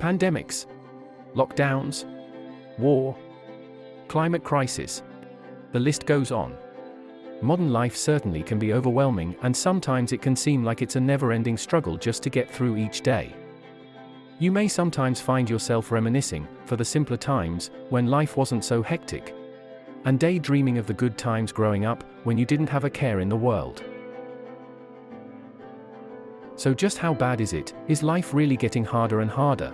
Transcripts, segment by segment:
Pandemics, lockdowns, war, climate crisis. The list goes on. Modern life certainly can be overwhelming, and sometimes it can seem like it's a never-ending struggle just to get through each day. You may sometimes find yourself reminiscing for the simpler times when life wasn't so hectic, and daydreaming of the good times growing up when you didn't have a care in the world. So just how bad is it? Is life really getting harder and harder?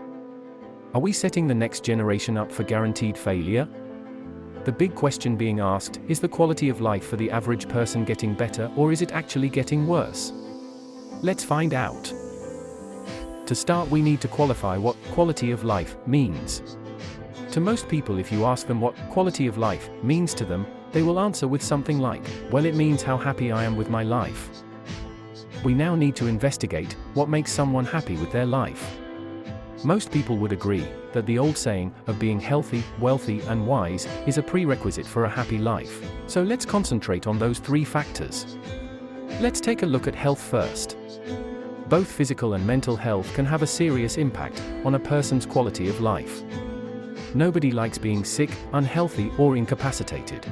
Are we setting the next generation up for guaranteed failure? The big question being asked, is the quality of life for the average person getting better, or is it actually getting worse? Let's find out. To start, we need to qualify what quality of life means. To most people, if you ask them what quality of life means to them, they will answer with something like, well, it means how happy I am with my life. We now need to investigate what makes someone happy with their life. Most people would agree that the old saying of being healthy, wealthy, and wise is a prerequisite for a happy life. So let's concentrate on those three factors. Let's take a look at health first. Both physical and mental health can have a serious impact on a person's quality of life. Nobody likes being sick, unhealthy, or incapacitated.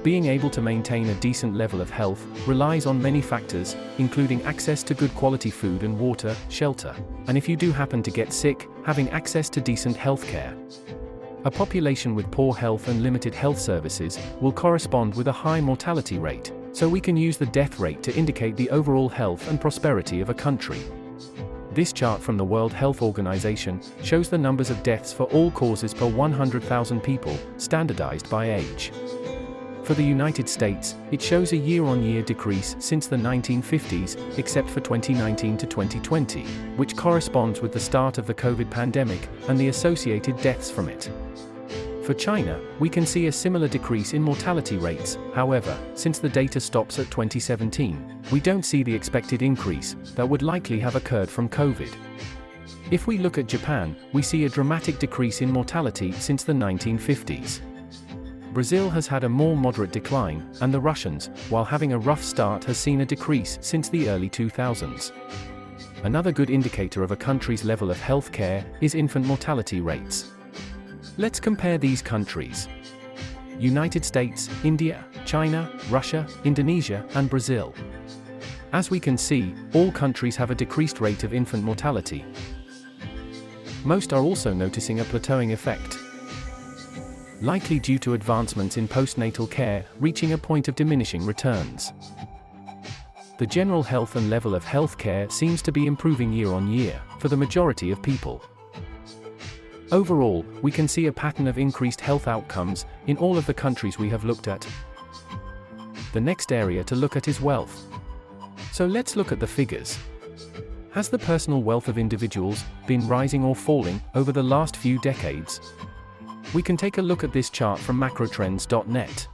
Being able to maintain a decent level of health relies on many factors, including access to good quality food and water, shelter, and if you do happen to get sick, having access to decent health care. A population with poor health and limited health services will correspond with a high mortality rate, so we can use the death rate to indicate the overall health and prosperity of a country. This chart from the World Health Organization shows the numbers of deaths for all causes per 100,000 people, standardized by age. For the United States, it shows a year-on-year decrease since the 1950s, except for 2019 to 2020, which corresponds with the start of the COVID pandemic and the associated deaths from it. For China, we can see a similar decrease in mortality rates. However, since the data stops at 2017, we don't see the expected increase that would likely have occurred from COVID. If we look at Japan, we see a dramatic decrease in mortality since the 1950s. Brazil has had a more moderate decline, and the Russians, while having a rough start, has seen a decrease since the early 2000s. Another good indicator of a country's level of health care is infant mortality rates. Let's compare these countries. United States, India, China, Russia, Indonesia, and Brazil. As we can see, all countries have a decreased rate of infant mortality. Most are also noticing a plateauing effect, likely due to advancements in postnatal care reaching a point of diminishing returns. The general health and level of health care seems to be improving year on year for the majority of people. Overall, we can see a pattern of increased health outcomes in all of the countries we have looked at. The next area to look at is wealth. So let's look at the figures. Has the personal wealth of individuals been rising or falling over the last few decades? We can take a look at this chart from macrotrends.net.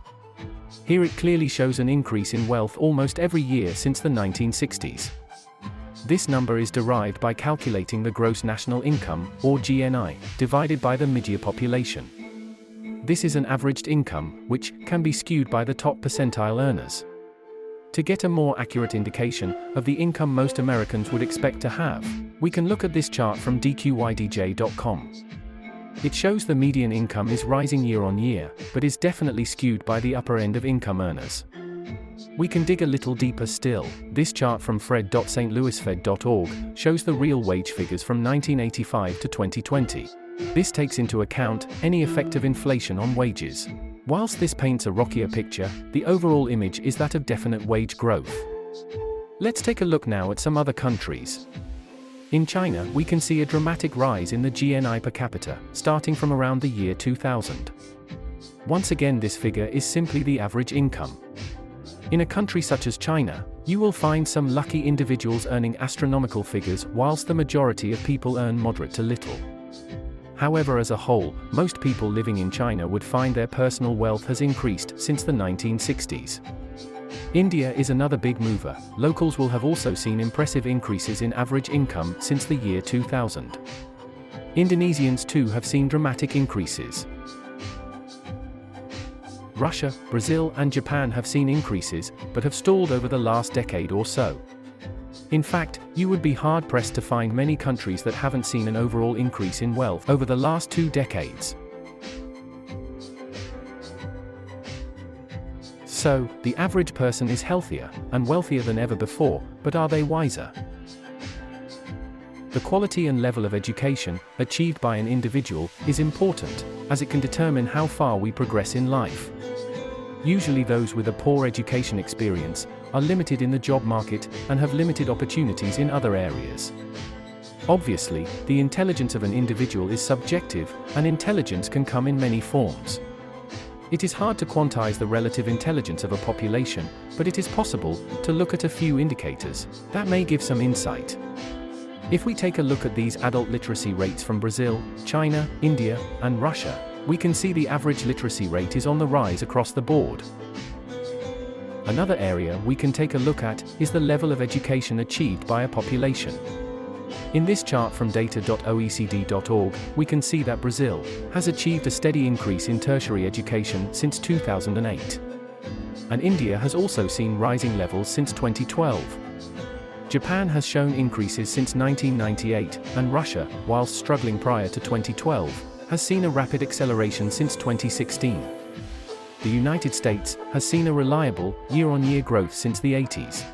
Here it clearly shows an increase in wealth almost every year since the 1960s. This number is derived by calculating the gross national income, or GNI, divided by the mid-year population. This is an averaged income, which can be skewed by the top percentile earners. To get a more accurate indication of the income most Americans would expect to have, we can look at this chart from dqydj.com. It shows the median income is rising year on year, but is definitely skewed by the upper end of income earners. We can dig a little deeper still. This chart from fred.stlouisfed.org shows the real wage figures from 1985 to 2020. This takes into account any effect of inflation on wages. Whilst this paints a rockier picture, the overall image is that of definite wage growth. Let's take a look now at some other countries. In China, we can see a dramatic rise in the GNI per capita, starting from around the year 2000. Once again, this figure is simply the average income. In a country such as China, you will find some lucky individuals earning astronomical figures, whilst the majority of people earn moderate to little. However, as a whole, most people living in China would find their personal wealth has increased since the 1960s. India is another big mover. Locals will have also seen impressive increases in average income since the year 2000. Indonesians too have seen dramatic increases. Russia, Brazil, and Japan have seen increases, but have stalled over the last decade or so. In fact, you would be hard-pressed to find many countries that haven't seen an overall increase in wealth over the last 2 decades. So, the average person is healthier and wealthier than ever before, but are they wiser? The quality and level of education achieved by an individual is important, as it can determine how far we progress in life. Usually those with a poor education experience are limited in the job market and have limited opportunities in other areas. Obviously, the intelligence of an individual is subjective, and intelligence can come in many forms. It is hard to quantize the relative intelligence of a population, but it is possible to look at a few indicators that may give some insight. If we take a look at these adult literacy rates from Brazil, China, India, and Russia, we can see the average literacy rate is on the rise across the board. Another area we can take a look at is the level of education achieved by a population. In this chart from data.oecd.org, we can see that Brazil has achieved a steady increase in tertiary education since 2008. And India has also seen rising levels since 2012. Japan has shown increases since 1998, and Russia, whilst struggling prior to 2012, has seen a rapid acceleration since 2016. The United States has seen a reliable, year-on-year growth since the 80s.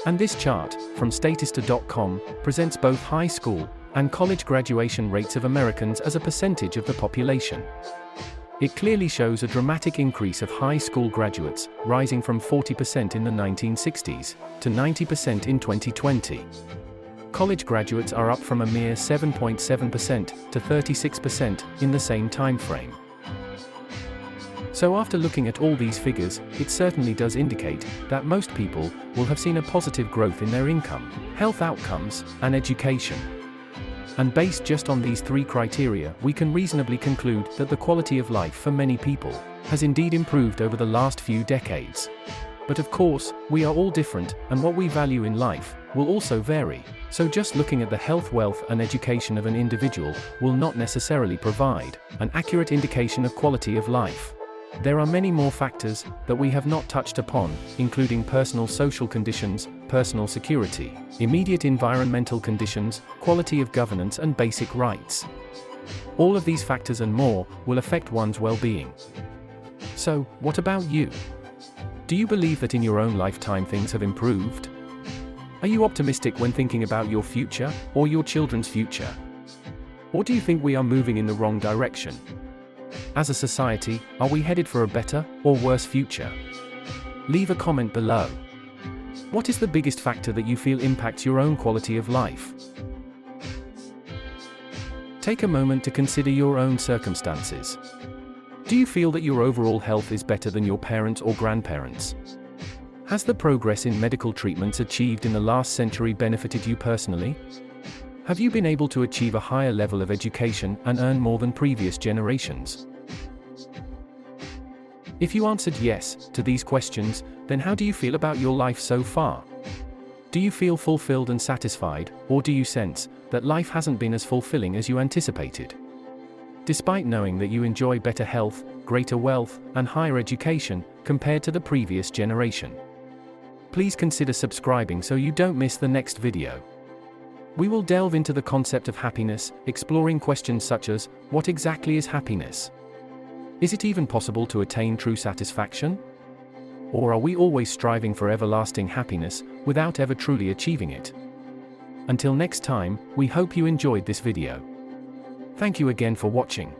And this chart, from Statista.com, presents both high school and college graduation rates of Americans as a percentage of the population. It clearly shows a dramatic increase of high school graduates, rising from 40% in the 1960s to 90% in 2020. College graduates are up from a mere 7.7% to 36% in the same time frame. So after looking at all these figures, it certainly does indicate that most people will have seen a positive growth in their income, health outcomes, and education. And based just on these 3 criteria, we can reasonably conclude that the quality of life for many people has indeed improved over the last few decades. But of course, we are all different, and what we value in life will also vary. So just looking at the health, wealth, and education of an individual will not necessarily provide an accurate indication of quality of life. There are many more factors that we have not touched upon, including personal social conditions, personal security, immediate environmental conditions, quality of governance, and basic rights. All of these factors and more will affect one's well-being. So, what about you? Do you believe that in your own lifetime things have improved? Are you optimistic when thinking about your future, or your children's future? Or do you think we are moving in the wrong direction? As a society, are we headed for a better or worse future? Leave a comment below. What is the biggest factor that you feel impacts your own quality of life? Take a moment to consider your own circumstances. Do you feel that your overall health is better than your parents' or grandparents'? Has the progress in medical treatments achieved in the last century benefited you personally? Have you been able to achieve a higher level of education and earn more than previous generations? If you answered yes to these questions, then how do you feel about your life so far? Do you feel fulfilled and satisfied, or do you sense that life hasn't been as fulfilling as you anticipated? Despite knowing that you enjoy better health, greater wealth, and higher education compared to the previous generation. Please consider subscribing so you don't miss the next video. We will delve into the concept of happiness, exploring questions such as, what exactly is happiness? Is it even possible to attain true satisfaction? Or are we always striving for everlasting happiness, without ever truly achieving it? Until next time, we hope you enjoyed this video. Thank you again for watching.